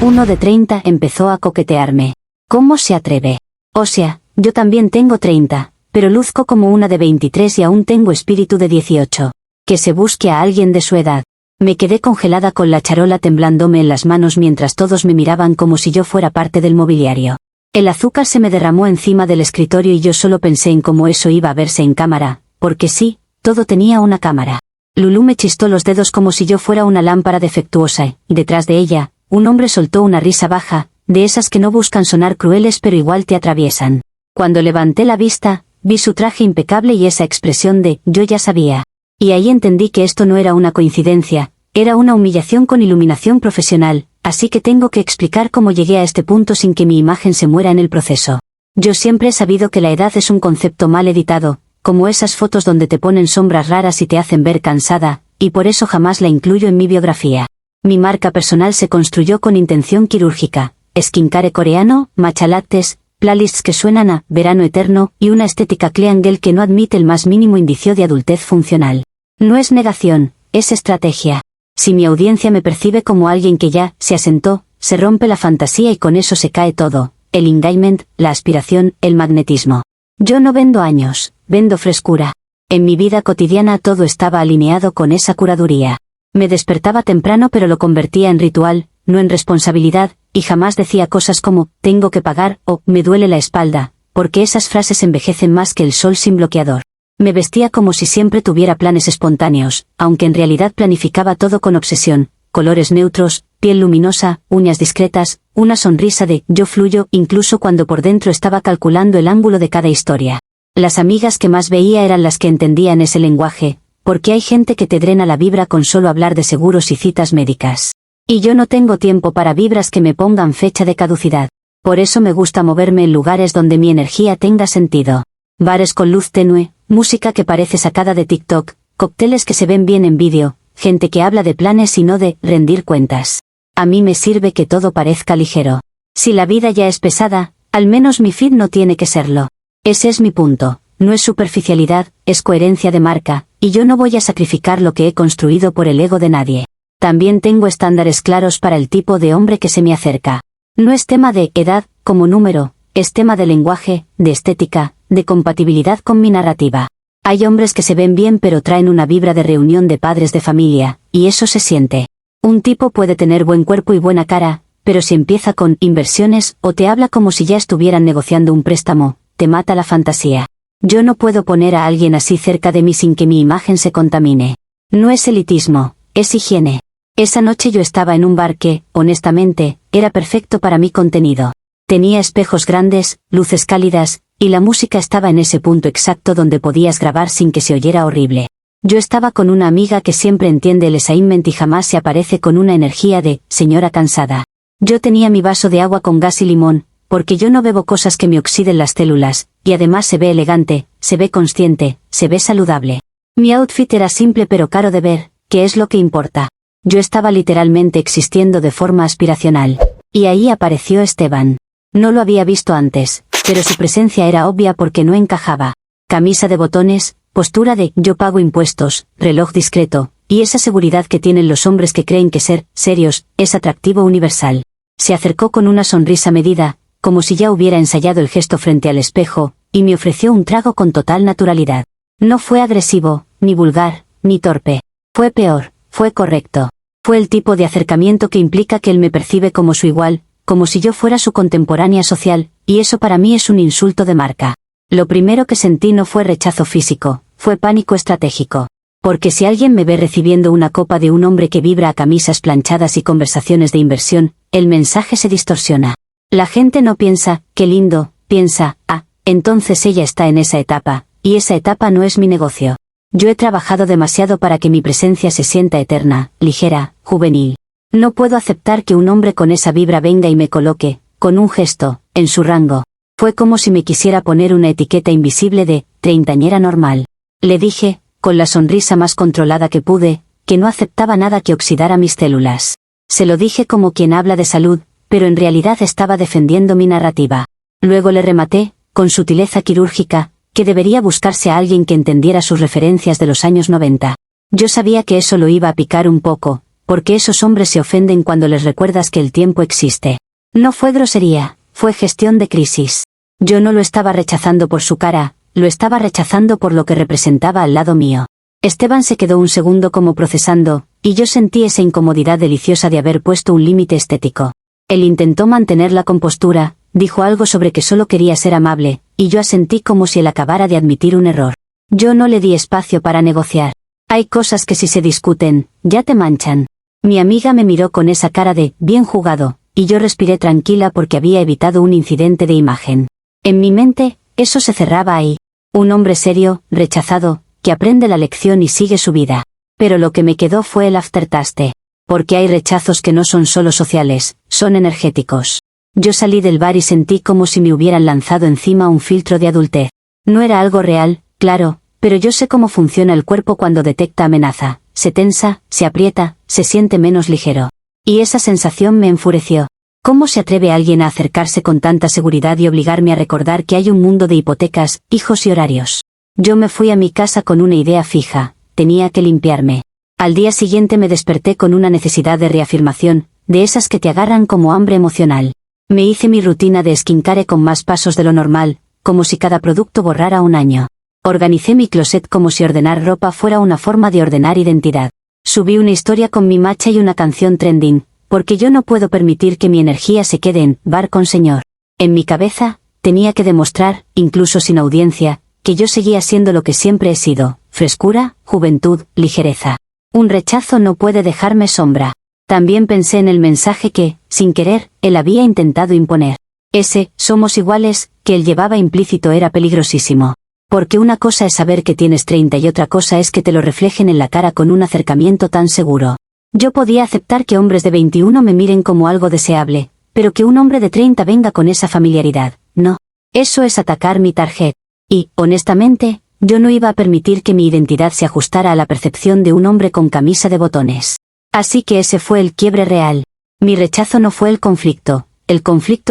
Uno de 30 empezó a coquetearme. ¿Cómo se atreve? O sea, yo también tengo 30, pero luzco como una de 23 y aún tengo espíritu de 18. Que se busque a alguien de su edad. Me quedé congelada con la charola temblándome en las manos mientras todos me miraban como si yo fuera parte del mobiliario. El azúcar se me derramó encima del escritorio y yo solo pensé en cómo eso iba a verse en cámara, porque sí, todo tenía una cámara. Lulú me chistó los dedos como si yo fuera una lámpara defectuosa y, detrás de ella, un hombre soltó una risa baja, de esas que no buscan sonar crueles pero igual te atraviesan. Cuando levanté la vista, vi su traje impecable y esa expresión de «yo ya sabía». Y ahí entendí que esto no era una coincidencia, era una humillación con iluminación profesional, así que tengo que explicar cómo llegué a este punto sin que mi imagen se muera en el proceso. Yo siempre he sabido que la edad es un concepto mal editado, como esas fotos donde te ponen sombras raras y te hacen ver cansada, y por eso jamás la incluyo en mi biografía. Mi marca personal se construyó con intención quirúrgica, skincare coreano, matcha lattes, playlists que suenan a verano eterno y una estética clean girl que no admite el más mínimo indicio de adultez funcional. No es negación, es estrategia. Si mi audiencia me percibe como alguien que ya se asentó, se rompe la fantasía y con eso se cae todo, el engagement, la aspiración, el magnetismo. Yo no vendo años, vendo frescura. En mi vida cotidiana todo estaba alineado con esa curaduría. Me despertaba temprano pero lo convertía en ritual, no en responsabilidad, y jamás decía cosas como, tengo que pagar, o, me duele la espalda, porque esas frases envejecen más que el sol sin bloqueador. Me vestía como si siempre tuviera planes espontáneos, aunque en realidad planificaba todo con obsesión, colores neutros, piel luminosa, uñas discretas, una sonrisa de yo fluyo, incluso cuando por dentro estaba calculando el ángulo de cada historia. Las amigas que más veía eran las que entendían ese lenguaje, porque hay gente que te drena la vibra con solo hablar de seguros y citas médicas. Y yo no tengo tiempo para vibras que me pongan fecha de caducidad. Por eso me gusta moverme en lugares donde mi energía tenga sentido. Bares con luz tenue, música que parece sacada de TikTok, cócteles que se ven bien en vídeo, gente que habla de planes y no de rendir cuentas. A mí me sirve que todo parezca ligero. Si la vida ya es pesada, al menos mi feed no tiene que serlo. Ese es mi punto, no es superficialidad, es coherencia de marca, y yo no voy a sacrificar lo que he construido por el ego de nadie. También tengo estándares claros para el tipo de hombre que se me acerca. No es tema de edad, como número, es tema de lenguaje, de estética, de compatibilidad con mi narrativa. Hay hombres que se ven bien pero traen una vibra de reunión de padres de familia, y eso se siente. Un tipo puede tener buen cuerpo y buena cara, pero si empieza con inversiones o te habla como si ya estuvieran negociando un préstamo, te mata la fantasía. Yo no puedo poner a alguien así cerca de mí sin que mi imagen se contamine. No es elitismo, es higiene. Esa noche yo estaba en un bar que, honestamente, era perfecto para mi contenido. Tenía espejos grandes, luces cálidas, y la música estaba en ese punto exacto donde podías grabar sin que se oyera horrible. Yo estaba con una amiga que siempre entiende el assignment y jamás se aparece con una energía de señora cansada. Yo tenía mi vaso de agua con gas y limón, porque yo no bebo cosas que me oxiden las células, y además se ve elegante, se ve consciente, se ve saludable. Mi outfit era simple pero caro de ver, que es lo que importa. Yo estaba literalmente existiendo de forma aspiracional. Y ahí apareció Esteban. No lo había visto antes, pero su presencia era obvia porque no encajaba. Camisa de botones, postura de yo pago impuestos, reloj discreto, y esa seguridad que tienen los hombres que creen que ser serios es atractivo universal. Se acercó con una sonrisa medida, como si ya hubiera ensayado el gesto frente al espejo, y me ofreció un trago con total naturalidad. No fue agresivo, ni vulgar, ni torpe. Fue peor, fue correcto. Fue el tipo de acercamiento que implica que él me percibe como su igual, como si yo fuera su contemporánea social, y eso para mí es un insulto de marca. Lo primero que sentí no fue rechazo físico, fue pánico estratégico. Porque si alguien me ve recibiendo una copa de un hombre que vibra a camisas planchadas y conversaciones de inversión, el mensaje se distorsiona. La gente no piensa, qué lindo, piensa, ah, entonces ella está en esa etapa, y esa etapa no es mi negocio. Yo he trabajado demasiado para que mi presencia se sienta eterna, ligera, juvenil. No puedo aceptar que un hombre con esa vibra venga y me coloque, con un gesto, en su rango. Fue como si me quisiera poner una etiqueta invisible de treintañera normal. Le dije, con la sonrisa más controlada que pude, que no aceptaba nada que oxidara mis células. Se lo dije como quien habla de salud, pero en realidad estaba defendiendo mi narrativa. Luego le rematé, con sutileza quirúrgica, que debería buscarse a alguien que entendiera sus referencias de los años 90. Yo sabía que eso lo iba a picar un poco, porque esos hombres se ofenden cuando les recuerdas que el tiempo existe. No fue grosería, fue gestión de crisis. Yo no lo estaba rechazando por su cara, lo estaba rechazando por lo que representaba al lado mío. Esteban se quedó un segundo como procesando, y yo sentí esa incomodidad deliciosa de haber puesto un límite estético. Él intentó mantener la compostura, dijo algo sobre que solo quería ser amable, y yo asentí como si él acabara de admitir un error. Yo no le di espacio para negociar. Hay cosas que si se discuten, ya te manchan. Mi amiga me miró con esa cara de, bien jugado, y yo respiré tranquila porque había evitado un incidente de imagen. En mi mente, eso se cerraba ahí. Un hombre serio, rechazado, que aprende la lección y sigue su vida. Pero lo que me quedó fue el aftertaste. Porque hay rechazos que no son solo sociales, son energéticos. Yo salí del bar y sentí como si me hubieran lanzado encima un filtro de adultez. No era algo real, claro, pero yo sé cómo funciona el cuerpo cuando detecta amenaza. Se tensa, se aprieta, se siente menos ligero. Y esa sensación me enfureció. ¿Cómo se atreve alguien a acercarse con tanta seguridad y obligarme a recordar que hay un mundo de hipotecas, hijos y horarios? Yo me fui a mi casa con una idea fija, tenía que limpiarme. Al día siguiente me desperté con una necesidad de reafirmación, de esas que te agarran como hambre emocional. Me hice mi rutina de skincare con más pasos de lo normal, como si cada producto borrara un año. Organicé mi closet como si ordenar ropa fuera una forma de ordenar identidad. Subí una historia con mi matcha y una canción trending, porque yo no puedo permitir que mi energía se quede en bar con señor. En mi cabeza, tenía que demostrar, incluso sin audiencia, que yo seguía siendo lo que siempre he sido, frescura, juventud, ligereza. Un rechazo no puede dejarme sombra. También pensé en el mensaje que, sin querer, él había intentado imponer. Ese, somos iguales, que él llevaba implícito era peligrosísimo. Porque una cosa es saber que tienes 30 y otra cosa es que te lo reflejen en la cara con un acercamiento tan seguro. Yo podía aceptar que hombres de 21 me miren como algo deseable, pero que un hombre de 30 venga con esa familiaridad, no. Eso es atacar mi target. Y, honestamente, yo no iba a permitir que mi identidad se ajustara a la percepción de un hombre con camisa de botones. Así que ese fue el quiebre real. Mi rechazo no fue el conflicto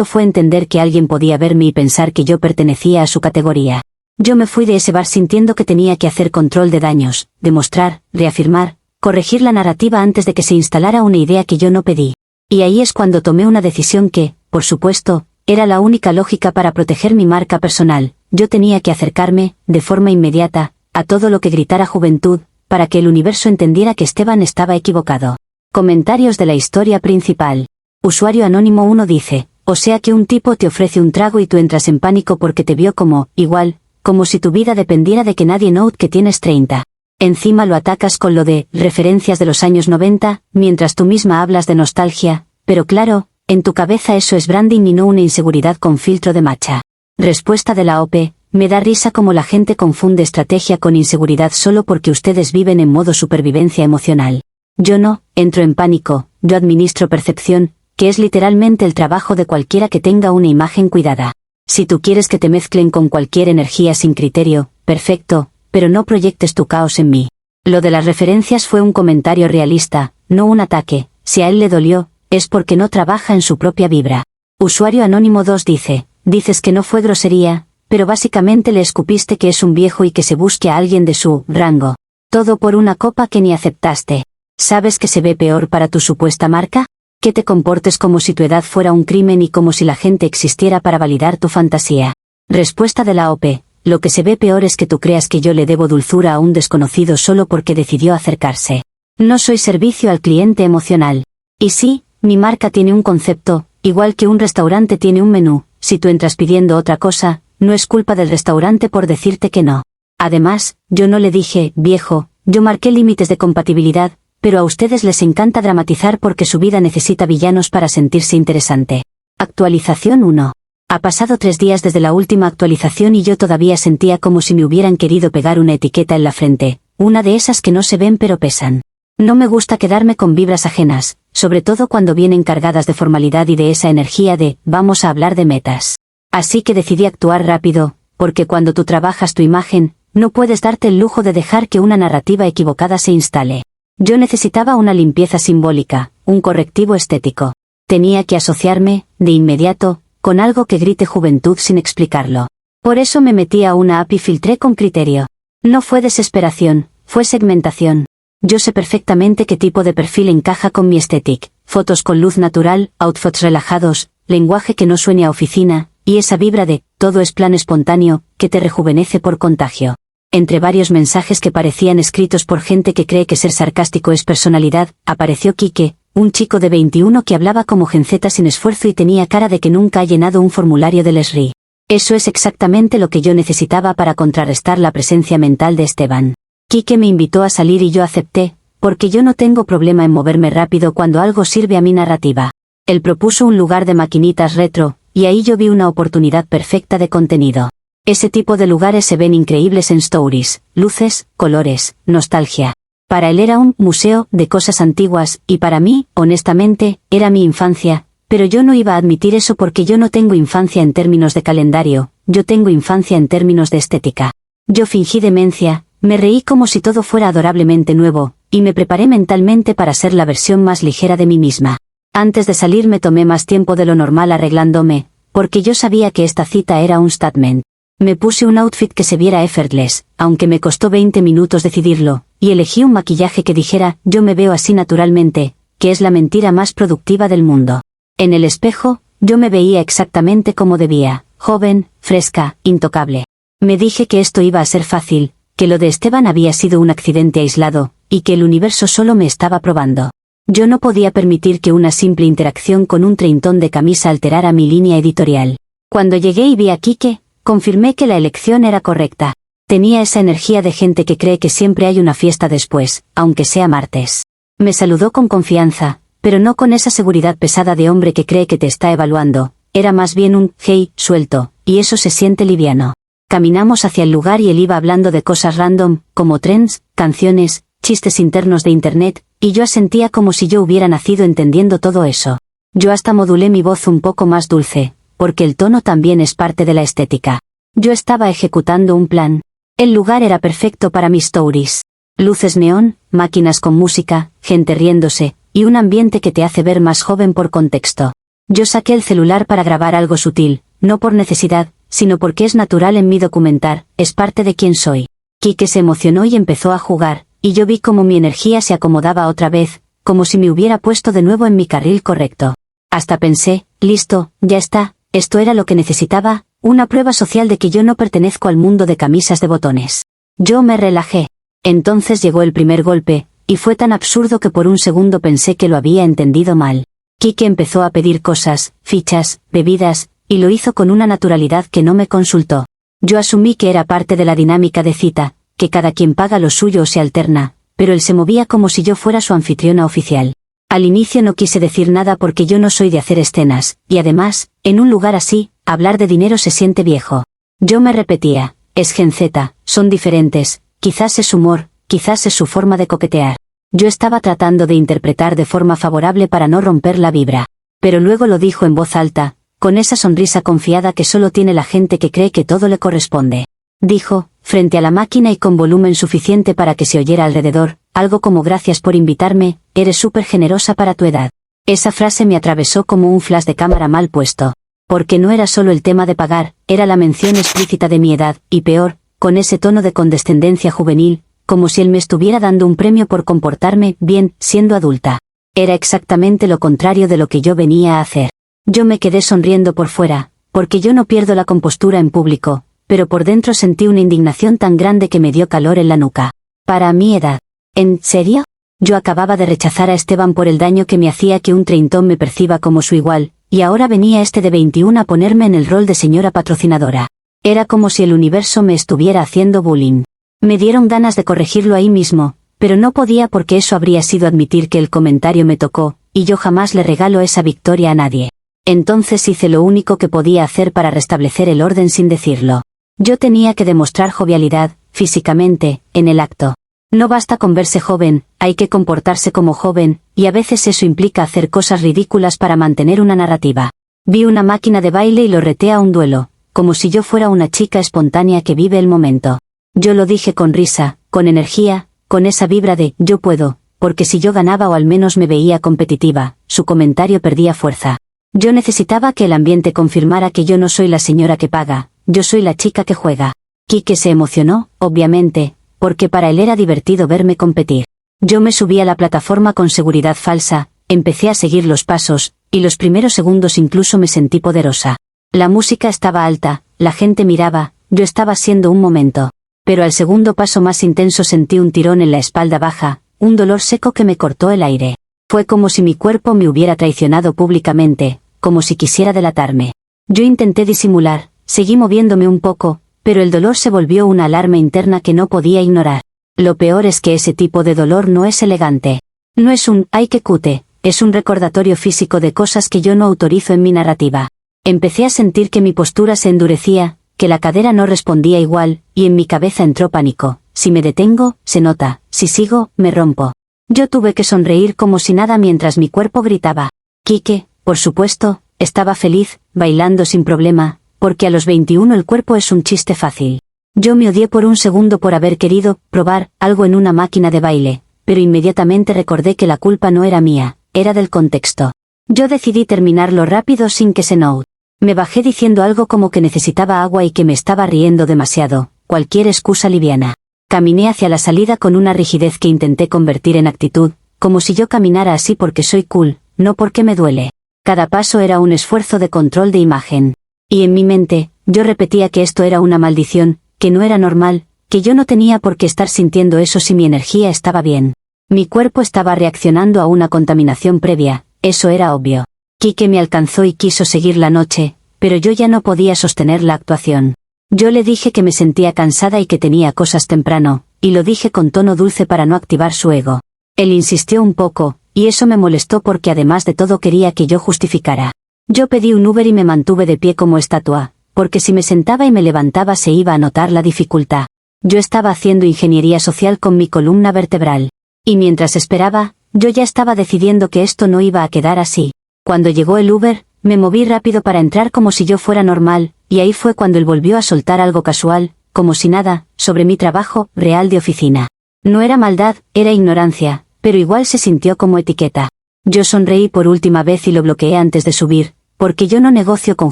fue entender que alguien podía verme y pensar que yo pertenecía a su categoría. Yo me fui de ese bar sintiendo que tenía que hacer control de daños, demostrar, reafirmar, corregir la narrativa antes de que se instalara una idea que yo no pedí. Y ahí es cuando tomé una decisión que, por supuesto, era la única lógica para proteger mi marca personal. Yo tenía que acercarme, de forma inmediata, a todo lo que gritara juventud, para que el universo entendiera que Esteban estaba equivocado. Comentarios de la historia principal. Usuario Anónimo 1 dice, o sea que un tipo te ofrece un trago y tú entras en pánico porque te vio como, igual, como si tu vida dependiera de que nadie note que tienes 30. Encima lo atacas con lo de referencias de los años 90, mientras tú misma hablas de nostalgia, pero claro, en tu cabeza eso es branding y no una inseguridad con filtro de matcha. Respuesta de la OP, me da risa como la gente confunde estrategia con inseguridad solo porque ustedes viven en modo supervivencia emocional. Yo no, entro en pánico, yo administro percepción, que es literalmente el trabajo de cualquiera que tenga una imagen cuidada. Si tú quieres que te mezclen con cualquier energía sin criterio, perfecto, pero no proyectes tu caos en mí. Lo de las referencias fue un comentario realista, no un ataque. Si a él le dolió, es porque no trabaja en su propia vibra. Usuario Anónimo 2 dice, dices que no fue grosería, pero básicamente le escupiste que es un viejo y que se busque a alguien de su rango. Todo por una copa que ni aceptaste. ¿Sabes que se ve peor para tu supuesta marca? Que te comportes como si tu edad fuera un crimen y como si la gente existiera para validar tu fantasía. Respuesta de la OP, lo que se ve peor es que tú creas que yo le debo dulzura a un desconocido solo porque decidió acercarse. No soy servicio al cliente emocional. Y sí, mi marca tiene un concepto, igual que un restaurante tiene un menú. Si tú entras pidiendo otra cosa, no es culpa del restaurante por decirte que no. Además, yo no le dije, viejo, yo marqué límites de compatibilidad, pero a ustedes les encanta dramatizar porque su vida necesita villanos para sentirse interesante. Actualización 1. Ha pasado 3 días desde la última actualización y yo todavía sentía como si me hubieran querido pegar una etiqueta en la frente, una de esas que no se ven pero pesan. No me gusta quedarme con vibras ajenas, sobre todo cuando vienen cargadas de formalidad y de esa energía de, vamos a hablar de metas. Así que decidí actuar rápido, porque cuando tú trabajas tu imagen, no puedes darte el lujo de dejar que una narrativa equivocada se instale. Yo necesitaba una limpieza simbólica, un correctivo estético. Tenía que asociarme, de inmediato, con algo que grite juventud sin explicarlo. Por eso me metí a una app y filtré con criterio. No fue desesperación, fue segmentación. Yo sé perfectamente qué tipo de perfil encaja con mi estética, fotos con luz natural, outfits relajados, lenguaje que no suene a oficina, y esa vibra de, todo es plan espontáneo, que te rejuvenece por contagio. Entre varios mensajes que parecían escritos por gente que cree que ser sarcástico es personalidad, apareció Quique, un chico de 21 que hablaba como genceta sin esfuerzo y tenía cara de que nunca ha llenado un formulario del SRI. Eso es exactamente lo que yo necesitaba para contrarrestar la presencia mental de Esteban. Quique me invitó a salir y yo acepté, porque yo no tengo problema en moverme rápido cuando algo sirve a mi narrativa. Él propuso un lugar de maquinitas retro, y ahí yo vi una oportunidad perfecta de contenido. Ese tipo de lugares se ven increíbles en stories, luces, colores, nostalgia. Para él era un museo de cosas antiguas, y para mí, honestamente, era mi infancia, pero yo no iba a admitir eso porque yo no tengo infancia en términos de calendario, yo tengo infancia en términos de estética. Yo fingí demencia, me reí como si todo fuera adorablemente nuevo, y me preparé mentalmente para ser la versión más ligera de mí misma. Antes de salir me tomé más tiempo de lo normal arreglándome, porque yo sabía que esta cita era un statement. Me puse un outfit que se viera effortless, aunque me costó 20 minutos decidirlo, y elegí un maquillaje que dijera, yo me veo así naturalmente, que es la mentira más productiva del mundo. En el espejo, yo me veía exactamente como debía, joven, fresca, intocable. Me dije que esto iba a ser fácil, que lo de Esteban había sido un accidente aislado, y que el universo solo me estaba probando. Yo no podía permitir que una simple interacción con un treintón de camisa alterara mi línea editorial. Cuando llegué y vi a Quique, confirmé que la elección era correcta. Tenía esa energía de gente que cree que siempre hay una fiesta después, aunque sea martes. Me saludó con confianza, pero no con esa seguridad pesada de hombre que cree que te está evaluando. Era más bien un hey, suelto, y eso se siente liviano. Caminamos hacia el lugar y él iba hablando de cosas random, como trends, canciones, chistes internos de internet, y yo asentía como si yo hubiera nacido entendiendo todo eso. Yo hasta modulé mi voz un poco más dulce, porque el tono también es parte de la estética. Yo estaba ejecutando un plan. El lugar era perfecto para mis stories. Luces neón, máquinas con música, gente riéndose, y un ambiente que te hace ver más joven por contexto. Yo saqué el celular para grabar algo sutil, no por necesidad, sino porque es natural en mi documentar, es parte de quién soy. Quique se emocionó y empezó a jugar, y yo vi cómo mi energía se acomodaba otra vez, como si me hubiera puesto de nuevo en mi carril correcto. Hasta pensé, listo, ya está, esto era lo que necesitaba, una prueba social de que yo no pertenezco al mundo de camisas de botones. Yo me relajé. Entonces llegó el primer golpe, y fue tan absurdo que por un segundo pensé que lo había entendido mal. Quique empezó a pedir cosas, fichas, bebidas, y lo hizo con una naturalidad que no me consultó. Yo asumí que era parte de la dinámica de cita, que cada quien paga lo suyo o se alterna, pero él se movía como si yo fuera su anfitriona oficial. Al inicio no quise decir nada porque yo no soy de hacer escenas, y además, en un lugar así, hablar de dinero se siente viejo. Yo me repetía, es Gen Z, son diferentes, quizás es humor, quizás es su forma de coquetear. Yo estaba tratando de interpretar de forma favorable para no romper la vibra. Pero luego lo dijo en voz alta, con esa sonrisa confiada que solo tiene la gente que cree que todo le corresponde. Dijo, frente a la máquina y con volumen suficiente para que se oyera alrededor, algo como gracias por invitarme, eres súper generosa para tu edad. Esa frase me atravesó como un flash de cámara mal puesto. Porque no era solo el tema de pagar, era la mención explícita de mi edad, y peor, con ese tono de condescendencia juvenil, como si él me estuviera dando un premio por comportarme bien, siendo adulta. Era exactamente lo contrario de lo que yo venía a hacer. Yo me quedé sonriendo por fuera, porque yo no pierdo la compostura en público, pero por dentro sentí una indignación tan grande que me dio calor en la nuca. Para mi edad. ¿En serio? Yo acababa de rechazar a Esteban por el daño que me hacía que un treintón me perciba como su igual, y ahora venía este de 21 a ponerme en el rol de señora patrocinadora. Era como si el universo me estuviera haciendo bullying. Me dieron ganas de corregirlo ahí mismo, pero no podía porque eso habría sido admitir que el comentario me tocó, y yo jamás le regalo esa victoria a nadie. Entonces hice lo único que podía hacer para restablecer el orden sin decirlo. Yo tenía que demostrar jovialidad, físicamente, en el acto. No basta con verse joven, hay que comportarse como joven, y a veces eso implica hacer cosas ridículas para mantener una narrativa. Vi una máquina de baile y lo reté a un duelo, como si yo fuera una chica espontánea que vive el momento. Yo lo dije con risa, con energía, con esa vibra de yo puedo, porque si yo ganaba o al menos me veía competitiva, su comentario perdía fuerza. Yo necesitaba que el ambiente confirmara que yo no soy la señora que paga, yo soy la chica que juega. Quique se emocionó, obviamente, porque para él era divertido verme competir. Yo me subí a la plataforma con seguridad falsa, empecé a seguir los pasos, y los primeros segundos incluso me sentí poderosa. La música estaba alta, la gente miraba, yo estaba siendo un momento. Pero al segundo paso más intenso sentí un tirón en la espalda baja, un dolor seco que me cortó el aire. Fue como si mi cuerpo me hubiera traicionado públicamente, como si quisiera delatarme. Yo intenté disimular, seguí moviéndome un poco, pero el dolor se volvió una alarma interna que no podía ignorar. Lo peor es que ese tipo de dolor no es elegante. No es un "ay que cute", es un recordatorio físico de cosas que yo no autorizo en mi narrativa. Empecé a sentir que mi postura se endurecía, que la cadera no respondía igual, y en mi cabeza entró pánico. Si me detengo, se nota, si sigo, me rompo. Yo tuve que sonreír como si nada mientras mi cuerpo gritaba. Quique, por supuesto, estaba feliz, bailando sin problema, porque a los 21 el cuerpo es un chiste fácil. Yo me odié por un segundo por haber querido probar algo en una máquina de baile, pero inmediatamente recordé que la culpa no era mía, era del contexto. Yo decidí terminarlo rápido sin que se note. Me bajé diciendo algo como que necesitaba agua y que me estaba riendo demasiado, cualquier excusa liviana. Caminé hacia la salida con una rigidez que intenté convertir en actitud, como si yo caminara así porque soy cool, no porque me duele. Cada paso era un esfuerzo de control de imagen. Y en mi mente, yo repetía que esto era una maldición, que no era normal, que yo no tenía por qué estar sintiendo eso si mi energía estaba bien. Mi cuerpo estaba reaccionando a una contaminación previa, eso era obvio. Quique me alcanzó y quiso seguir la noche, pero yo ya no podía sostener la actuación. Yo le dije que me sentía cansada y que tenía cosas temprano, y lo dije con tono dulce para no activar su ego. Él insistió un poco, y eso me molestó porque además de todo quería que yo justificara. Yo pedí un Uber y me mantuve de pie como estatua, porque si me sentaba y me levantaba se iba a notar la dificultad. Yo estaba haciendo ingeniería social con mi columna vertebral. Y mientras esperaba, yo ya estaba decidiendo que esto no iba a quedar así. Cuando llegó el Uber, me moví rápido para entrar como si yo fuera normal, y ahí fue cuando él volvió a soltar algo casual, como si nada, sobre mi trabajo real de oficina. No era maldad, era ignorancia, pero igual se sintió como etiqueta. Yo sonreí por última vez y lo bloqueé antes de subir, porque yo no negocio con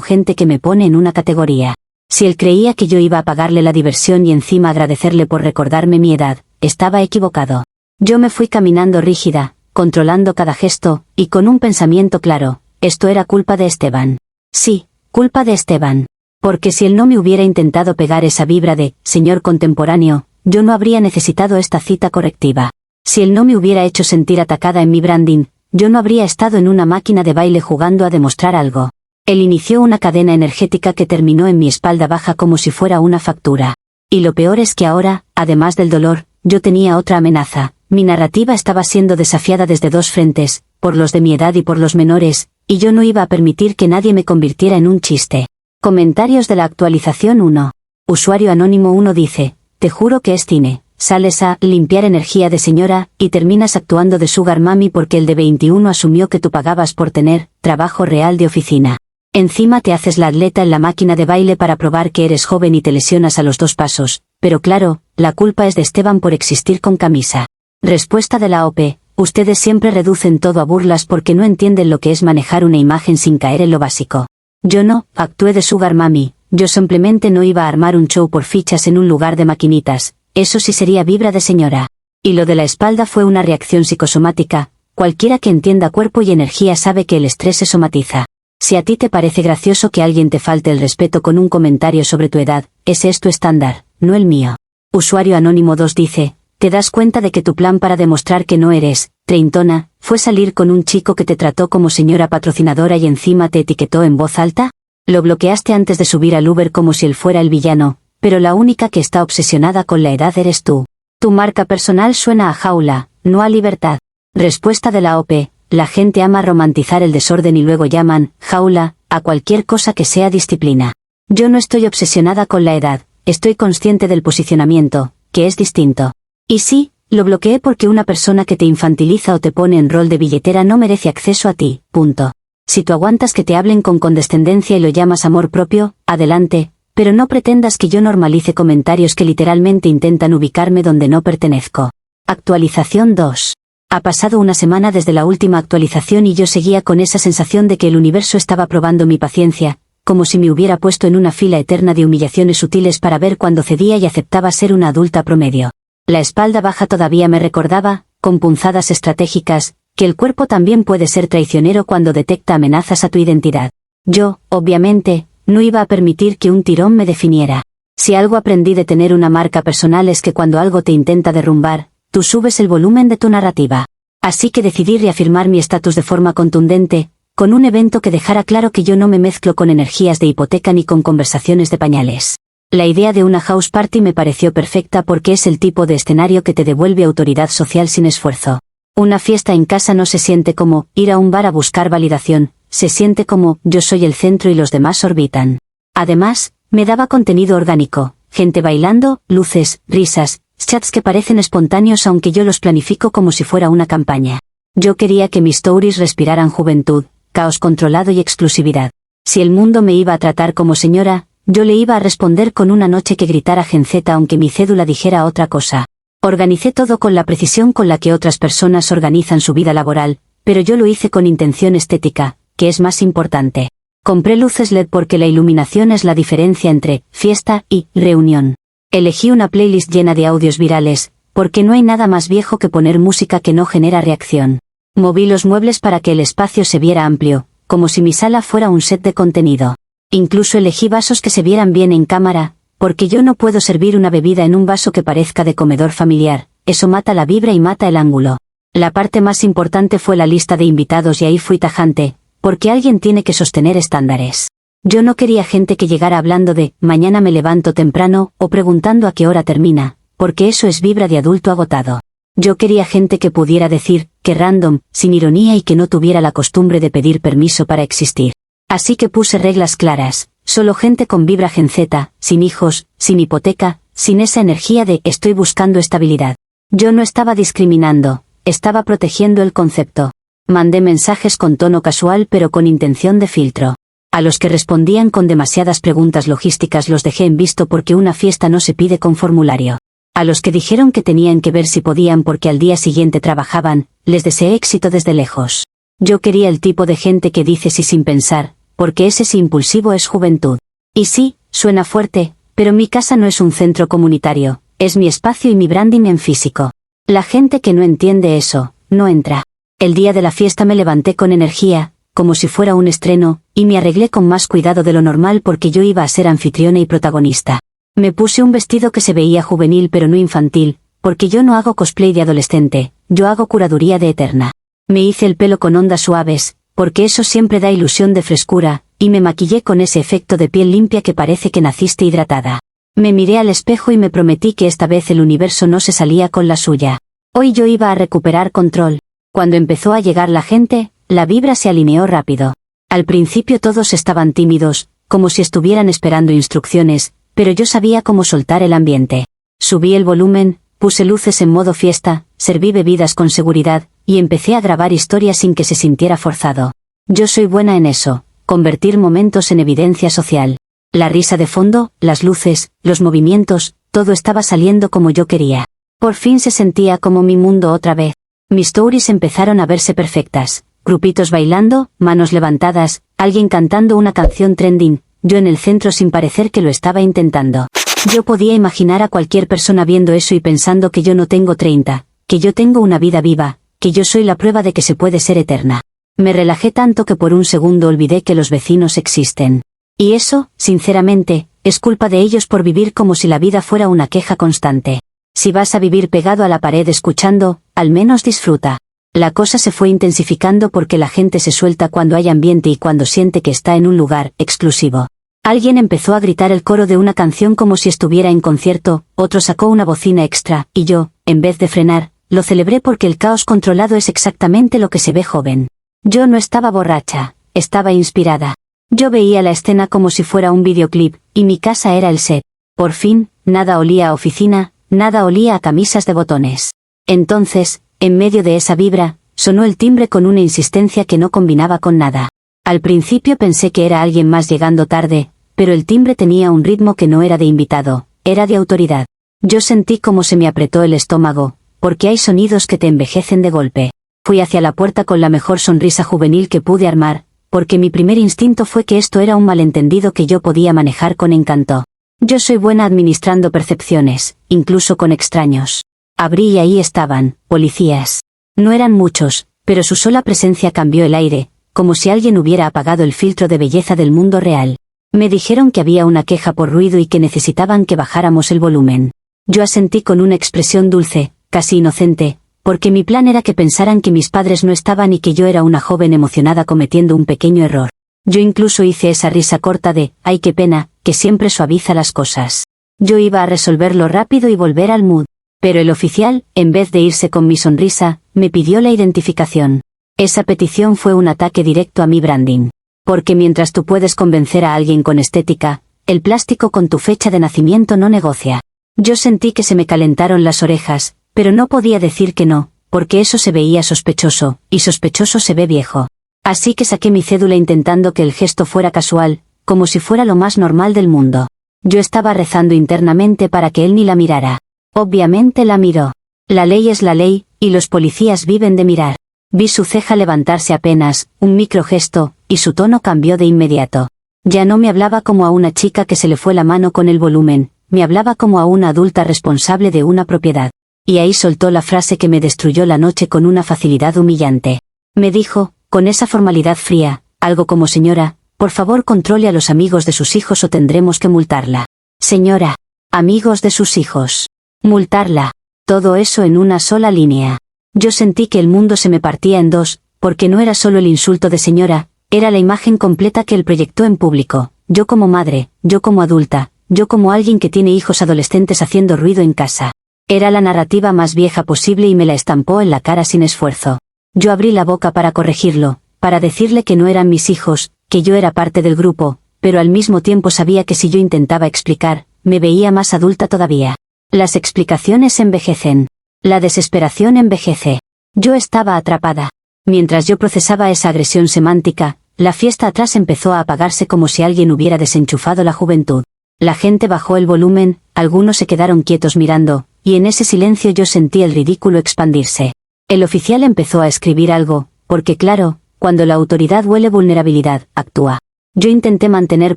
gente que me pone en una categoría. Si él creía que yo iba a pagarle la diversión y encima agradecerle por recordarme mi edad, estaba equivocado. Yo me fui caminando rígida, controlando cada gesto, y con un pensamiento claro, esto era culpa de Esteban. Sí, culpa de Esteban. Porque si él no me hubiera intentado pegar esa vibra de señor contemporáneo, yo no habría necesitado esta cita correctiva. Si él no me hubiera hecho sentir atacada en mi branding, yo no habría estado en una máquina de baile jugando a demostrar algo. Él inició una cadena energética que terminó en mi espalda baja como si fuera una factura. Y lo peor es que ahora, además del dolor, yo tenía otra amenaza. Mi narrativa estaba siendo desafiada desde dos frentes, por los de mi edad y por los menores, y yo no iba a permitir que nadie me convirtiera en un chiste. Comentarios de la actualización 1. Usuario anónimo 1 dice, te juro que es cine. Sales a limpiar energía de señora, y terminas actuando de sugar mami porque el de 21 asumió que tú pagabas por tener trabajo real de oficina. Encima te haces la atleta en la máquina de baile para probar que eres joven y te lesionas a los dos pasos, pero claro, la culpa es de Esteban por existir con camisa. Respuesta de la OP, ustedes siempre reducen todo a burlas porque no entienden lo que es manejar una imagen sin caer en lo básico. Yo no actué de sugar mami, yo simplemente no iba a armar un show por fichas en un lugar de maquinitas. Eso sí sería vibra de señora. Y lo de la espalda fue una reacción psicosomática, cualquiera que entienda cuerpo y energía sabe que el estrés se somatiza. Si a ti te parece gracioso que alguien te falte el respeto con un comentario sobre tu edad, ese es tu estándar, no el mío. Usuario anónimo 2 dice, ¿te das cuenta de que tu plan para demostrar que no eres treintona, fue salir con un chico que te trató como señora patrocinadora y encima te etiquetó en voz alta? Lo bloqueaste antes de subir al Uber como si él fuera el villano. Pero la única que está obsesionada con la edad eres tú. Tu marca personal suena a jaula, no a libertad. Respuesta de la OP, la gente ama romantizar el desorden y luego llaman jaula a cualquier cosa que sea disciplina. Yo no estoy obsesionada con la edad, estoy consciente del posicionamiento, que es distinto. Y sí, lo bloqueé porque una persona que te infantiliza o te pone en rol de billetera no merece acceso a ti, punto. Si tú aguantas que te hablen con condescendencia y lo llamas amor propio, adelante. Pero no pretendas que yo normalice comentarios que literalmente intentan ubicarme donde no pertenezco. Actualización 2. Ha pasado una semana desde la última actualización y yo seguía con esa sensación de que el universo estaba probando mi paciencia, como si me hubiera puesto en una fila eterna de humillaciones sutiles para ver cuándo cedía y aceptaba ser una adulta promedio. La espalda baja todavía me recordaba, con punzadas estratégicas, que el cuerpo también puede ser traicionero cuando detecta amenazas a tu identidad. Yo, obviamente, no iba a permitir que un tirón me definiera. Si algo aprendí de tener una marca personal es que cuando algo te intenta derrumbar, tú subes el volumen de tu narrativa. Así que decidí reafirmar mi estatus de forma contundente, con un evento que dejara claro que yo no me mezclo con energías de hipoteca ni con conversaciones de pañales. La idea de una house party me pareció perfecta porque es el tipo de escenario que te devuelve autoridad social sin esfuerzo. Una fiesta en casa no se siente como ir a un bar a buscar validación, se siente como yo soy el centro y los demás orbitan. Además, me daba contenido orgánico, gente bailando, luces, risas, chats que parecen espontáneos aunque yo los planifico como si fuera una campaña. Yo quería que mis stories respiraran juventud, caos controlado y exclusividad. Si el mundo me iba a tratar como señora, yo le iba a responder con una noche que gritara Gen Z aunque mi cédula dijera otra cosa. Organicé todo con la precisión con la que otras personas organizan su vida laboral, pero yo lo hice con intención estética, que es más importante. Compré luces LED porque la iluminación es la diferencia entre fiesta y reunión. Elegí una playlist llena de audios virales, porque no hay nada más viejo que poner música que no genera reacción. Moví los muebles para que el espacio se viera amplio, como si mi sala fuera un set de contenido. Incluso elegí vasos que se vieran bien en cámara, porque yo no puedo servir una bebida en un vaso que parezca de comedor familiar, eso mata la vibra y mata el ángulo. La parte más importante fue la lista de invitados y ahí fui tajante, porque alguien tiene que sostener estándares. Yo no quería gente que llegara hablando de mañana me levanto temprano o preguntando a qué hora termina, porque eso es vibra de adulto agotado. Yo quería gente que pudiera decir que random, sin ironía y que no tuviera la costumbre de pedir permiso para existir. Así que puse reglas claras, solo gente con vibra Gen Z, sin hijos, sin hipoteca, sin esa energía de estoy buscando estabilidad. Yo no estaba discriminando, estaba protegiendo el concepto. Mandé mensajes con tono casual pero con intención de filtro. A los que respondían con demasiadas preguntas logísticas los dejé en visto porque una fiesta no se pide con formulario. A los que dijeron que tenían que ver si podían porque al día siguiente trabajaban, les deseé éxito desde lejos. Yo quería el tipo de gente que dice sí sin pensar, porque ese sí impulsivo es juventud. Y sí, suena fuerte, pero mi casa no es un centro comunitario, es mi espacio y mi branding en físico. La gente que no entiende eso, no entra. El día de la fiesta me levanté con energía, como si fuera un estreno, y me arreglé con más cuidado de lo normal porque yo iba a ser anfitriona y protagonista. Me puse un vestido que se veía juvenil pero no infantil, porque yo no hago cosplay de adolescente, yo hago curaduría de eterna. Me hice el pelo con ondas suaves, porque eso siempre da ilusión de frescura, y me maquillé con ese efecto de piel limpia que parece que naciste hidratada. Me miré al espejo y me prometí que esta vez el universo no se salía con la suya. Hoy yo iba a recuperar control. Cuando empezó a llegar la gente, la vibra se alineó rápido. Al principio todos estaban tímidos, como si estuvieran esperando instrucciones, pero yo sabía cómo soltar el ambiente. Subí el volumen, puse luces en modo fiesta, serví bebidas con seguridad, y empecé a grabar historias sin que se sintiera forzado. Yo soy buena en eso, convertir momentos en evidencia social. La risa de fondo, las luces, los movimientos, todo estaba saliendo como yo quería. Por fin se sentía como mi mundo otra vez. Mis stories empezaron a verse perfectas. Grupitos bailando, manos levantadas, alguien cantando una canción trending, yo en el centro sin parecer que lo estaba intentando. Yo podía imaginar a cualquier persona viendo eso y pensando que yo no tengo 30, que yo tengo una vida viva, que yo soy la prueba de que se puede ser eterna. Me relajé tanto que por un segundo olvidé que los vecinos existen. Y eso, sinceramente, es culpa de ellos por vivir como si la vida fuera una queja constante. Si vas a vivir pegado a la pared escuchando, al menos disfruta. La cosa se fue intensificando porque la gente se suelta cuando hay ambiente y cuando siente que está en un lugar exclusivo. Alguien empezó a gritar el coro de una canción como si estuviera en concierto, otro sacó una bocina extra, y yo, en vez de frenar, lo celebré porque el caos controlado es exactamente lo que se ve joven. Yo no estaba borracha, estaba inspirada. Yo veía la escena como si fuera un videoclip, y mi casa era el set. Por fin, nada olía a oficina, nada olía a camisas de botones. Entonces, en medio de esa vibra, sonó el timbre con una insistencia que no combinaba con nada. Al principio pensé que era alguien más llegando tarde, pero el timbre tenía un ritmo que no era de invitado, era de autoridad. Yo sentí como se me apretó el estómago, porque hay sonidos que te envejecen de golpe. Fui hacia la puerta con la mejor sonrisa juvenil que pude armar, porque mi primer instinto fue que esto era un malentendido que yo podía manejar con encanto. Yo soy buena administrando percepciones, incluso con extraños. Abrí y ahí estaban, policías. No eran muchos, pero su sola presencia cambió el aire, como si alguien hubiera apagado el filtro de belleza del mundo real. Me dijeron que había una queja por ruido y que necesitaban que bajáramos el volumen. Yo asentí con una expresión dulce, casi inocente, porque mi plan era que pensaran que mis padres no estaban y que yo era una joven emocionada cometiendo un pequeño error. Yo incluso hice esa risa corta de, ¡ay qué pena!, que siempre suaviza las cosas. Yo iba a resolverlo rápido y volver al mood. Pero el oficial, en vez de irse con mi sonrisa, me pidió la identificación. Esa petición fue un ataque directo a mi branding. Porque mientras tú puedes convencer a alguien con estética, el plástico con tu fecha de nacimiento no negocia. Yo sentí que se me calentaron las orejas, pero no podía decir que no, porque eso se veía sospechoso, y sospechoso se ve viejo. Así que saqué mi cédula intentando que el gesto fuera casual, como si fuera lo más normal del mundo. Yo estaba rezando internamente para que él ni la mirara. Obviamente la miró. La ley es la ley, y los policías viven de mirar. Vi su ceja levantarse apenas, un microgesto, y su tono cambió de inmediato. Ya no me hablaba como a una chica que se le fue la mano con el volumen, me hablaba como a una adulta responsable de una propiedad. Y ahí soltó la frase que me destruyó la noche con una facilidad humillante. Me dijo, con esa formalidad fría, algo como señora, por favor controle a los amigos de sus hijos o tendremos que multarla. Señora, amigos de sus hijos. Multarla. Todo eso en una sola línea. Yo sentí que el mundo se me partía en dos, porque no era solo el insulto de señora, era la imagen completa que él proyectó en público, yo como madre, yo como adulta, yo como alguien que tiene hijos adolescentes haciendo ruido en casa. Era la narrativa más vieja posible y me la estampó en la cara sin esfuerzo. Yo abrí la boca para corregirlo, para decirle que no eran mis hijos, que yo era parte del grupo, pero al mismo tiempo sabía que si yo intentaba explicar, me veía más adulta todavía. Las explicaciones envejecen. La desesperación envejece. Yo estaba atrapada. Mientras yo procesaba esa agresión semántica, la fiesta atrás empezó a apagarse como si alguien hubiera desenchufado la juventud. La gente bajó el volumen, algunos se quedaron quietos mirando, y en ese silencio yo sentí el ridículo expandirse. El oficial empezó a escribir algo, porque claro, cuando la autoridad huele vulnerabilidad, actúa. Yo intenté mantener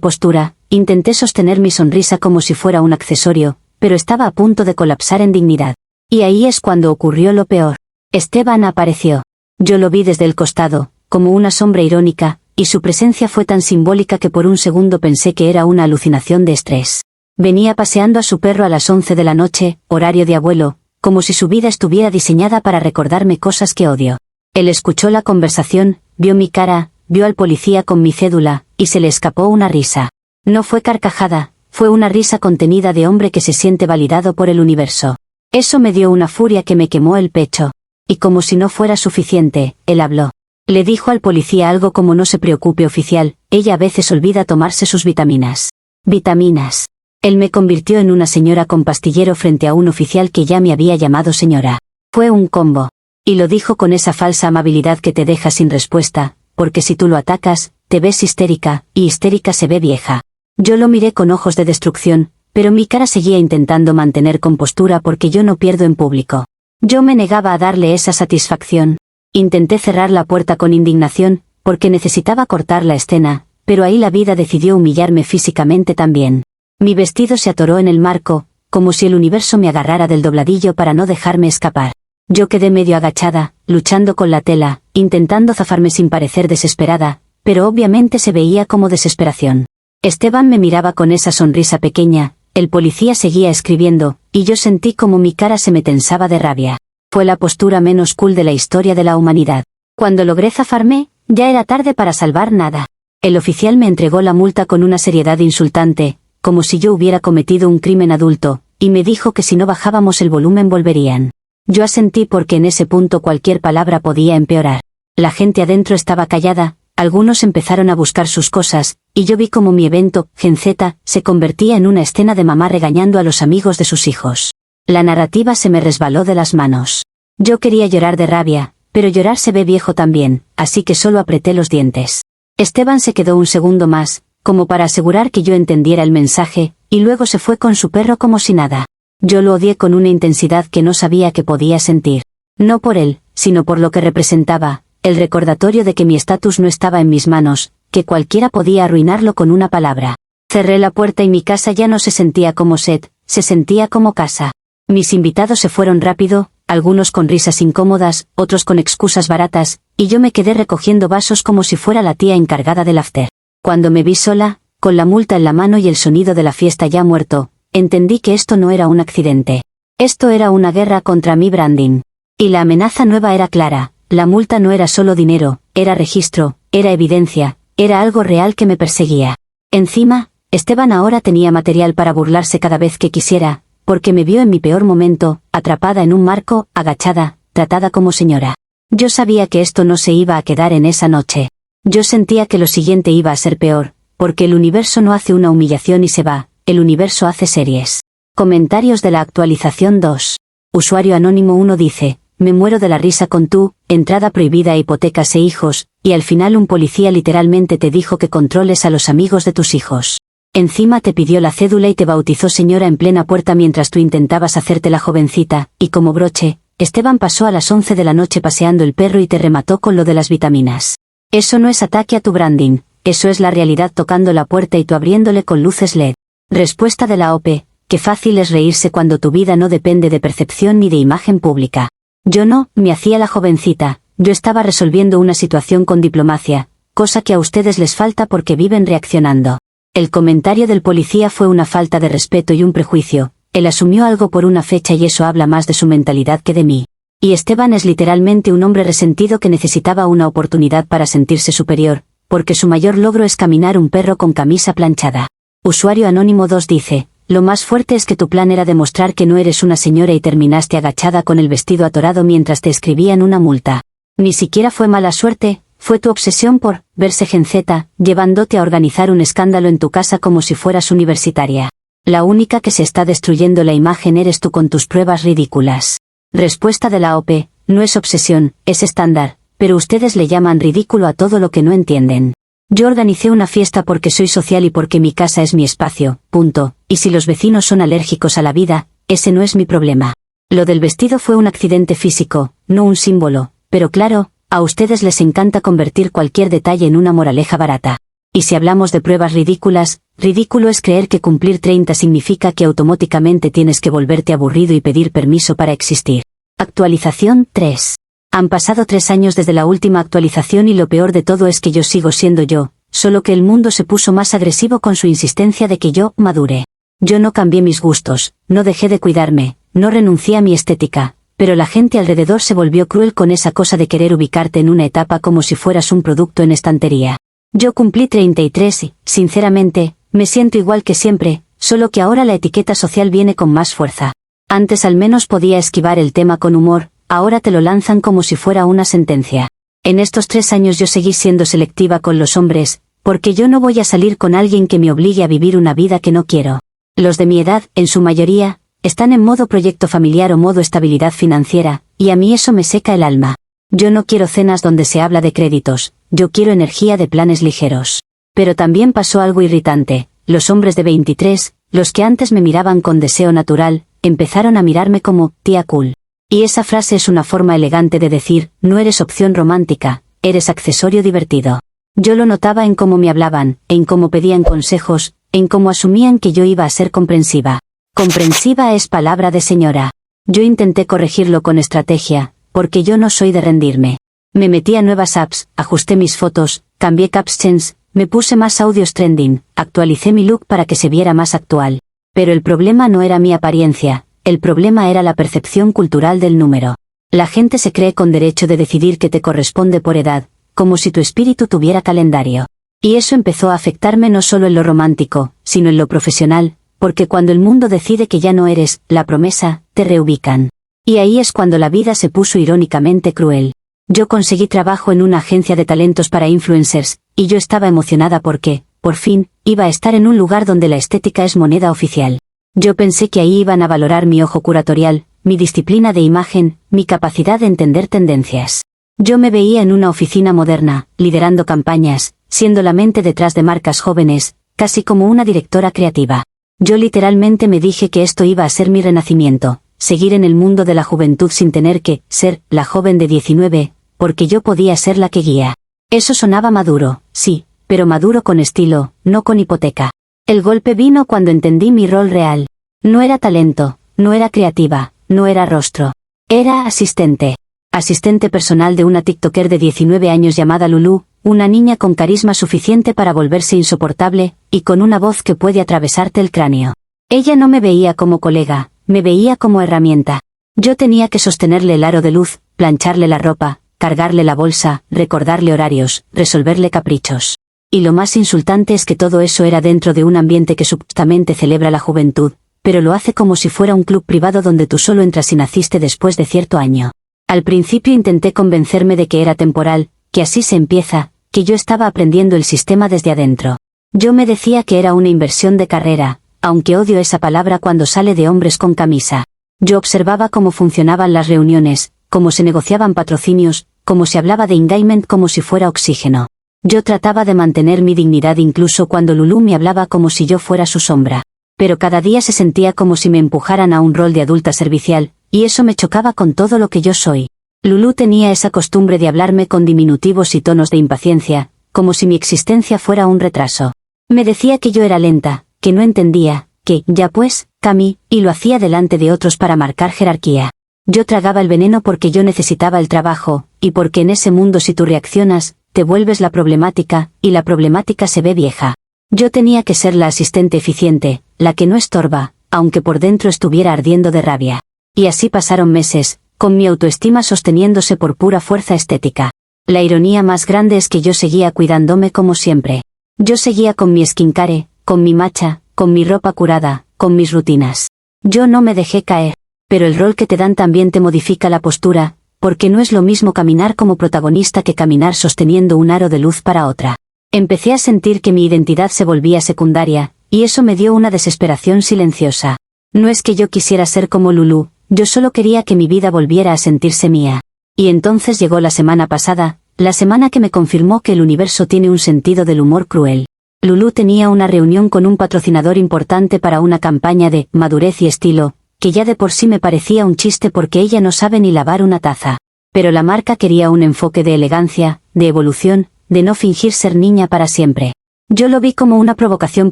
postura, intenté sostener mi sonrisa como si fuera un accesorio, pero estaba a punto de colapsar en dignidad. Y ahí es cuando ocurrió lo peor. Esteban apareció. Yo lo vi desde el costado, como una sombra irónica, y su presencia fue tan simbólica que por un segundo pensé que era una alucinación de estrés. Venía paseando a su perro a las 11 de la noche, horario de abuelo, como si su vida estuviera diseñada para recordarme cosas que odio. Él escuchó la conversación, vio mi cara, vio al policía con mi cédula, y se le escapó una risa. No fue carcajada, fue una risa contenida de hombre que se siente validado por el universo. Eso me dio una furia que me quemó el pecho. Y como si no fuera suficiente, él habló. Le dijo al policía algo como no se preocupe oficial, ella a veces olvida tomarse sus vitaminas. Vitaminas. Él me convirtió en una señora con pastillero frente a un oficial que ya me había llamado señora. Fue un combo. Y lo dijo con esa falsa amabilidad que te deja sin respuesta, porque si tú lo atacas, te ves histérica, y histérica se ve vieja. Yo lo miré con ojos de destrucción, pero mi cara seguía intentando mantener compostura porque yo no pierdo en público. Yo me negaba a darle esa satisfacción. Intenté cerrar la puerta con indignación, porque necesitaba cortar la escena, pero ahí la vida decidió humillarme físicamente también. Mi vestido se atoró en el marco, como si el universo me agarrara del dobladillo para no dejarme escapar. Yo quedé medio agachada, luchando con la tela, intentando zafarme sin parecer desesperada, pero obviamente se veía como desesperación. Esteban me miraba con esa sonrisa pequeña, el policía seguía escribiendo, y yo sentí como mi cara se me tensaba de rabia. Fue la postura menos cool de la historia de la humanidad. Cuando logré zafarme, ya era tarde para salvar nada. El oficial me entregó la multa con una seriedad insultante, como si yo hubiera cometido un crimen adulto, y me dijo que si no bajábamos el volumen volverían. Yo asentí porque en ese punto cualquier palabra podía empeorar. La gente adentro estaba callada, algunos empezaron a buscar sus cosas, y yo vi como mi evento, Gen Z, se convertía en una escena de mamá regañando a los amigos de sus hijos. La narrativa se me resbaló de las manos. Yo quería llorar de rabia, pero llorar se ve viejo también, así que solo apreté los dientes. Esteban se quedó un segundo más, como para asegurar que yo entendiera el mensaje, y luego se fue con su perro como si nada. Yo lo odié con una intensidad que no sabía que podía sentir. No por él, sino por lo que representaba, el recordatorio de que mi estatus no estaba en mis manos, que cualquiera podía arruinarlo con una palabra. Cerré la puerta y mi casa ya no se sentía como set, se sentía como casa. Mis invitados se fueron rápido, algunos con risas incómodas, otros con excusas baratas, y yo me quedé recogiendo vasos como si fuera la tía encargada del after. Cuando me vi sola, con la multa en la mano y el sonido de la fiesta ya muerto, entendí que esto no era un accidente. Esto era una guerra contra mi branding. Y la amenaza nueva era clara, la multa no era solo dinero, era registro, era evidencia, era algo real que me perseguía. Encima, Esteban ahora tenía material para burlarse cada vez que quisiera, porque me vio en mi peor momento, atrapada en un marco, agachada, tratada como señora. Yo sabía que esto no se iba a quedar en esa noche. Yo sentía que lo siguiente iba a ser peor, porque el universo no hace una humillación y se va, el universo hace series. Comentarios de la actualización 2. Usuario anónimo 1 dice, me muero de la risa con tu, entrada prohibida a hipotecas e hijos, y al final un policía literalmente te dijo que controles a los amigos de tus hijos. Encima te pidió la cédula y te bautizó señora en plena puerta mientras tú intentabas hacerte la jovencita, y como broche, Esteban pasó a las 11 de la noche paseando el perro y te remató con lo de las vitaminas. Eso no es ataque a tu branding, eso es la realidad tocando la puerta y tú abriéndole con luces LED. Respuesta de la OP, qué fácil es reírse cuando tu vida no depende de percepción ni de imagen pública. Yo no, me hacía la jovencita, yo estaba resolviendo una situación con diplomacia, cosa que a ustedes les falta porque viven reaccionando. El comentario del policía fue una falta de respeto y un prejuicio, él asumió algo por una fecha y eso habla más de su mentalidad que de mí. Y Esteban es literalmente un hombre resentido que necesitaba una oportunidad para sentirse superior, porque su mayor logro es caminar un perro con camisa planchada. Usuario anónimo 2 dice, lo más fuerte es que tu plan era demostrar que no eres una señora y terminaste agachada con el vestido atorado mientras te escribían una multa. Ni siquiera fue mala suerte, fue tu obsesión por verse genceta, llevándote a organizar un escándalo en tu casa como si fueras universitaria. La única que se está destruyendo la imagen eres tú con tus pruebas ridículas. Respuesta de la OP, no es obsesión, es estándar, pero ustedes le llaman ridículo a todo lo que no entienden. Yo organicé una fiesta porque soy social y porque mi casa es mi espacio, punto, y si los vecinos son alérgicos a la vida, ese no es mi problema. Lo del vestido fue un accidente físico, no un símbolo, pero claro, a ustedes les encanta convertir cualquier detalle en una moraleja barata. Y si hablamos de pruebas ridículas, ridículo es creer que cumplir 30 significa que automáticamente tienes que volverte aburrido y pedir permiso para existir. Actualización 3. Han pasado 3 años desde la última actualización y lo peor de todo es que yo sigo siendo yo, solo que el mundo se puso más agresivo con su insistencia de que yo madure. Yo no cambié mis gustos, no dejé de cuidarme, no renuncié a mi estética, pero la gente alrededor se volvió cruel con esa cosa de querer ubicarte en una etapa como si fueras un producto en estantería. Yo cumplí 33 y, sinceramente, me siento igual que siempre, solo que ahora la etiqueta social viene con más fuerza. Antes al menos podía esquivar el tema con humor, ahora te lo lanzan como si fuera una sentencia. En estos 3 años yo seguí siendo selectiva con los hombres, porque yo no voy a salir con alguien que me obligue a vivir una vida que no quiero. Los de mi edad, en su mayoría, están en modo proyecto familiar o modo estabilidad financiera, y a mí eso me seca el alma. Yo no quiero cenas donde se habla de créditos, yo quiero energía de planes ligeros. Pero también pasó algo irritante, los hombres de 23, los que antes me miraban con deseo natural, empezaron a mirarme como tía cool. Y esa frase es una forma elegante de decir, no eres opción romántica, eres accesorio divertido. Yo lo notaba en cómo me hablaban, en cómo pedían consejos, en cómo asumían que yo iba a ser comprensiva. Comprensiva es palabra de señora. Yo intenté corregirlo con estrategia, porque yo no soy de rendirme. Me metí a nuevas apps, ajusté mis fotos, cambié captions, me puse más audios trending, actualicé mi look para que se viera más actual. Pero el problema no era mi apariencia, el problema era la percepción cultural del número. La gente se cree con derecho de decidir qué te corresponde por edad, como si tu espíritu tuviera calendario. Y eso empezó a afectarme no solo en lo romántico, sino en lo profesional, porque cuando el mundo decide que ya no eres la promesa, te reubican. Y ahí es cuando la vida se puso irónicamente cruel. Yo conseguí trabajo en una agencia de talentos para influencers, y yo estaba emocionada porque, por fin, iba a estar en un lugar donde la estética es moneda oficial. Yo pensé que ahí iban a valorar mi ojo curatorial, mi disciplina de imagen, mi capacidad de entender tendencias. Yo me veía en una oficina moderna, liderando campañas, siendo la mente detrás de marcas jóvenes, casi como una directora creativa. Yo literalmente me dije que esto iba a ser mi renacimiento, seguir en el mundo de la juventud sin tener que ser la joven de 19, porque yo podía ser la que guía. Eso sonaba maduro, sí, pero maduro con estilo, no con hipoteca. El golpe vino cuando entendí mi rol real. No era talento, No era creativa, no era rostro. Era asistente. Asistente personal de una TikToker de 19 años llamada Lulu, una niña con carisma suficiente para volverse insoportable, y con una voz que puede atravesarte el cráneo. Ella no me veía como colega, me veía como herramienta. Yo tenía que sostenerle el aro de luz, plancharle la ropa, cargarle la bolsa, recordarle horarios, resolverle caprichos. Y lo más insultante es que todo eso era dentro de un ambiente que supuestamente celebra la juventud, pero lo hace como si fuera un club privado donde tú solo entras si naciste después de cierto año. Al principio intenté convencerme de que era temporal, que así se empieza, que yo estaba aprendiendo el sistema desde adentro. Yo me decía que era una inversión de carrera, aunque odio esa palabra cuando sale de hombres con camisa. Yo observaba cómo funcionaban las reuniones, cómo se negociaban patrocinios, cómo se hablaba de engagement como si fuera oxígeno. Yo trataba de mantener mi dignidad incluso cuando Lulu me hablaba como si yo fuera su sombra. Pero cada día se sentía como si me empujaran a un rol de adulta servicial, y eso me chocaba con todo lo que yo soy. Lulu tenía esa costumbre de hablarme con diminutivos y tonos de impaciencia, como si mi existencia fuera un retraso. Me decía que yo era lenta, que no entendía, que, ya pues, Cami, y lo hacía delante de otros para marcar jerarquía. Yo tragaba el veneno porque yo necesitaba el trabajo, y porque en ese mundo si tú reaccionas, te vuelves la problemática, y la problemática se ve vieja. Yo tenía que ser la asistente eficiente, la que no estorba, aunque por dentro estuviera ardiendo de rabia. Y así pasaron meses, con mi autoestima sosteniéndose por pura fuerza estética. La ironía más grande es que yo seguía cuidándome como siempre. Yo seguía con mi skincare, con mi matcha, con mi ropa curada, con mis rutinas. Yo no me dejé caer, pero el rol que te dan también te modifica la postura, porque no es lo mismo caminar como protagonista que caminar sosteniendo un aro de luz para otra. Empecé a sentir que mi identidad se volvía secundaria, y eso me dio una desesperación silenciosa. No es que yo quisiera ser como Lulu, yo solo quería que mi vida volviera a sentirse mía. Y entonces llegó la semana pasada, la semana que me confirmó que el universo tiene un sentido del humor cruel. Lulu tenía una reunión con un patrocinador importante para una campaña de madurez y estilo, que ya de por sí me parecía un chiste porque ella no sabe ni lavar una taza. Pero la marca quería un enfoque de elegancia, de evolución, de no fingir ser niña para siempre. Yo lo vi como una provocación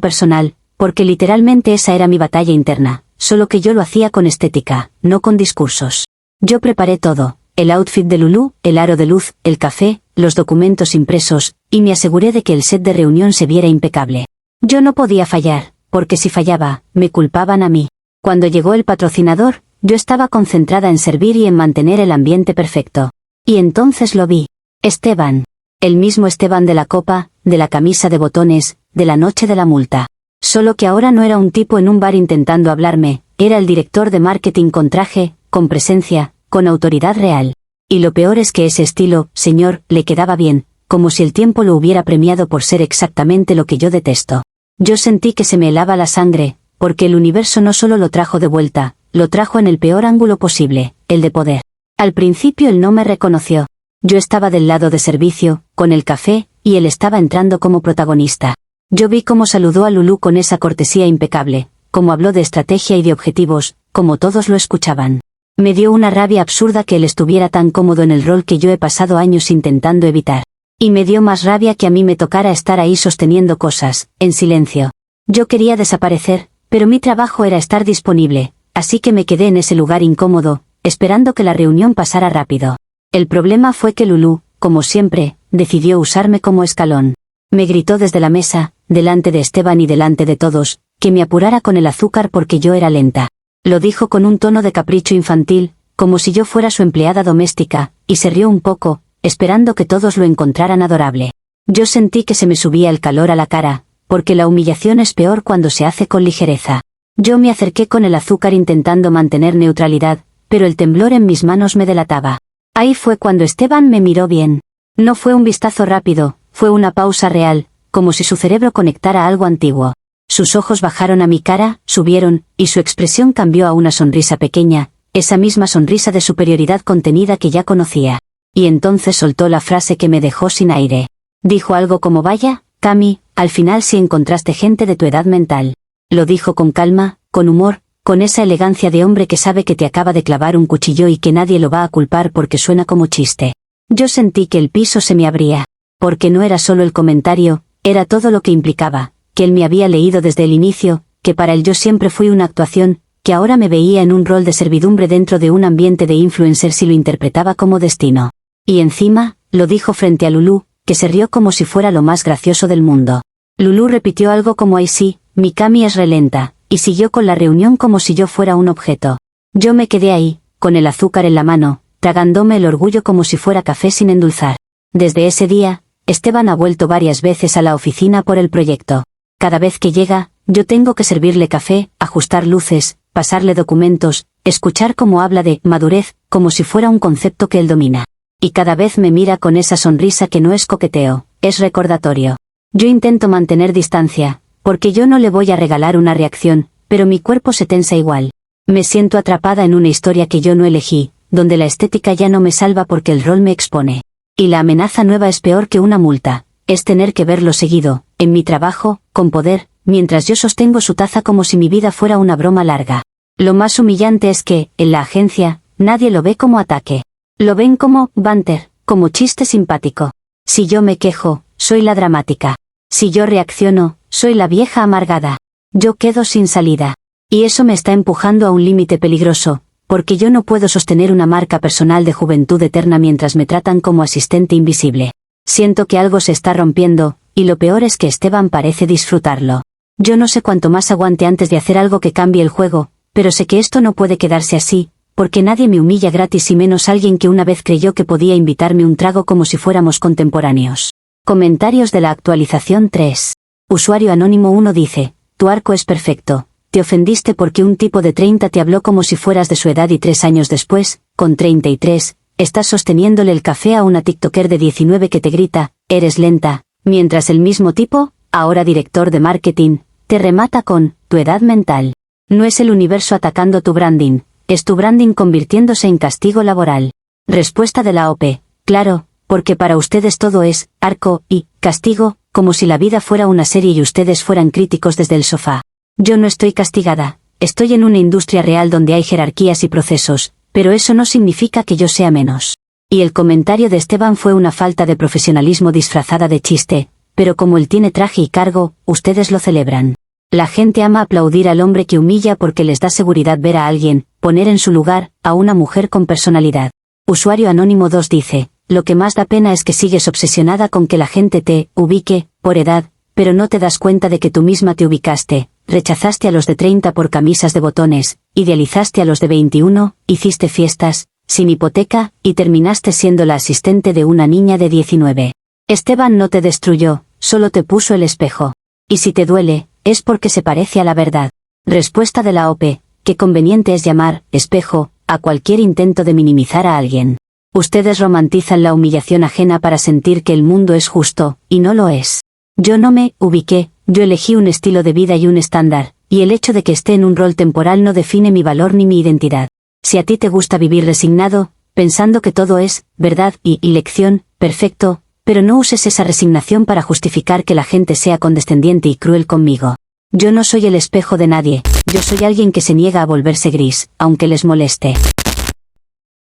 personal, porque literalmente esa era mi batalla interna, solo que yo lo hacía con estética, no con discursos. Yo preparé todo, el outfit de Lulu, el aro de luz, el café, los documentos impresos, y me aseguré de que el set de reunión se viera impecable. Yo no podía fallar, porque si fallaba, me culpaban a mí. Cuando llegó el patrocinador, yo estaba concentrada en servir y en mantener el ambiente perfecto. Y entonces lo vi. Esteban. El mismo Esteban de la copa, de la camisa de botones, de la noche de la multa. Solo que ahora no era un tipo en un bar intentando hablarme, era el director de marketing con traje, con presencia, con autoridad real. Y lo peor es que ese estilo, señor, le quedaba bien, como si el tiempo lo hubiera premiado por ser exactamente lo que yo detesto. Yo sentí que se me helaba la sangre, porque el universo no solo lo trajo de vuelta, lo trajo en el peor ángulo posible, el de poder. Al principio él no me reconoció. Yo estaba del lado de servicio, con el café, y él estaba entrando como protagonista. Yo vi cómo saludó a Lulu con esa cortesía impecable, cómo habló de estrategia y de objetivos, como todos lo escuchaban. Me dio una rabia absurda que él estuviera tan cómodo en el rol que yo he pasado años intentando evitar. Y me dio más rabia que a mí me tocara estar ahí sosteniendo cosas, en silencio. Yo quería desaparecer, pero mi trabajo era estar disponible, así que me quedé en ese lugar incómodo, esperando que la reunión pasara rápido. El problema fue que Lulu, como siempre, decidió usarme como escalón. Me gritó desde la mesa, delante de Esteban y delante de todos, que me apurara con el azúcar porque yo era lenta. Lo dijo con un tono de capricho infantil, como si yo fuera su empleada doméstica, y se rió un poco, esperando que todos lo encontraran adorable. Yo sentí que se me subía el calor a la cara, porque la humillación es peor cuando se hace con ligereza. Yo me acerqué con el azúcar intentando mantener neutralidad, pero el temblor en mis manos me delataba. Ahí fue cuando Esteban me miró bien. No fue un vistazo rápido, fue una pausa real, como si su cerebro conectara algo antiguo. Sus ojos bajaron a mi cara, subieron, y su expresión cambió a una sonrisa pequeña, esa misma sonrisa de superioridad contenida que ya conocía. Y entonces soltó la frase que me dejó sin aire. Dijo algo como vaya, Cami, al final sí encontraste gente de tu edad mental. Lo dijo con calma, con humor, con esa elegancia de hombre que sabe que te acaba de clavar un cuchillo y que nadie lo va a culpar porque suena como chiste. Yo sentí que el piso se me abría, porque no era solo el comentario, era todo lo que implicaba, que él me había leído desde el inicio, que para él yo siempre fui una actuación, que ahora me veía en un rol de servidumbre dentro de un ambiente de influencers y lo interpretaba como destino. Y encima, lo dijo frente a Lulu, que se rió como si fuera lo más gracioso del mundo. Lulu repitió algo como "ay sí, Mikami es relenta", y siguió con la reunión como si yo fuera un objeto. Yo me quedé ahí, con el azúcar en la mano, tragándome el orgullo como si fuera café sin endulzar. Desde ese día, Esteban ha vuelto varias veces a la oficina por el proyecto. Cada vez que llega, yo tengo que servirle café, ajustar luces, pasarle documentos, escuchar cómo habla de madurez, como si fuera un concepto que él domina. Y cada vez me mira con esa sonrisa que no es coqueteo, es recordatorio. Yo intento mantener distancia, porque yo no le voy a regalar una reacción, pero mi cuerpo se tensa igual. Me siento atrapada en una historia que yo no elegí, donde la estética ya no me salva porque el rol me expone. Y la amenaza nueva es peor que una multa, es tener que verlo seguido, en mi trabajo, con poder, mientras yo sostengo su taza como si mi vida fuera una broma larga. Lo más humillante es que, en la agencia, nadie lo ve como ataque. Lo ven como banter, como chiste simpático. Si yo me quejo, soy la dramática. Si yo reacciono, soy la vieja amargada. Yo quedo sin salida. Y eso me está empujando a un límite peligroso, porque yo no puedo sostener una marca personal de juventud eterna mientras me tratan como asistente invisible. Siento que algo se está rompiendo, y lo peor es que Esteban parece disfrutarlo. Yo no sé cuánto más aguante antes de hacer algo que cambie el juego, pero sé que esto no puede quedarse así, porque nadie me humilla gratis y menos alguien que una vez creyó que podía invitarme un trago como si fuéramos contemporáneos. Comentarios de la actualización 3. Usuario anónimo 1 dice, tu arco es perfecto, te ofendiste porque un tipo de 30 te habló como si fueras de su edad y 3 años después, con 33, estás sosteniéndole el café a una tiktoker de 19 que te grita, eres lenta, mientras el mismo tipo, ahora director de marketing, te remata con, tu edad mental. No es el universo atacando tu branding, es tu branding convirtiéndose en castigo laboral. Respuesta de la OP, claro, porque para ustedes todo es, arco, y, castigo, como si la vida fuera una serie y ustedes fueran críticos desde el sofá. Yo no estoy castigada, estoy en una industria real donde hay jerarquías y procesos, pero eso no significa que yo sea menos. Y el comentario de Esteban fue una falta de profesionalismo disfrazada de chiste, pero como él tiene traje y cargo, ustedes lo celebran. La gente ama aplaudir al hombre que humilla porque les da seguridad ver a alguien, poner en su lugar, a una mujer con personalidad. Usuario anónimo 2 dice, lo que más da pena es que sigues obsesionada con que la gente te ubique, por edad, pero no te das cuenta de que tú misma te ubicaste, rechazaste a los de 30 por camisas de botones, idealizaste a los de 21, hiciste fiestas, sin hipoteca, y terminaste siendo la asistente de una niña de 19. Esteban no te destruyó, solo te puso el espejo. Y si te duele, es porque se parece a la verdad. Respuesta de la OP, qué conveniente es llamar, espejo, a cualquier intento de minimizar a alguien. Ustedes romantizan la humillación ajena para sentir que el mundo es justo, y no lo es. Yo no me ubiqué, yo elegí un estilo de vida y un estándar, y el hecho de que esté en un rol temporal no define mi valor ni mi identidad. Si a ti te gusta vivir resignado, pensando que todo es, verdad y lección, perfecto, pero no uses esa resignación para justificar que la gente sea condescendiente y cruel conmigo. Yo no soy el espejo de nadie, yo soy alguien que se niega a volverse gris, aunque les moleste.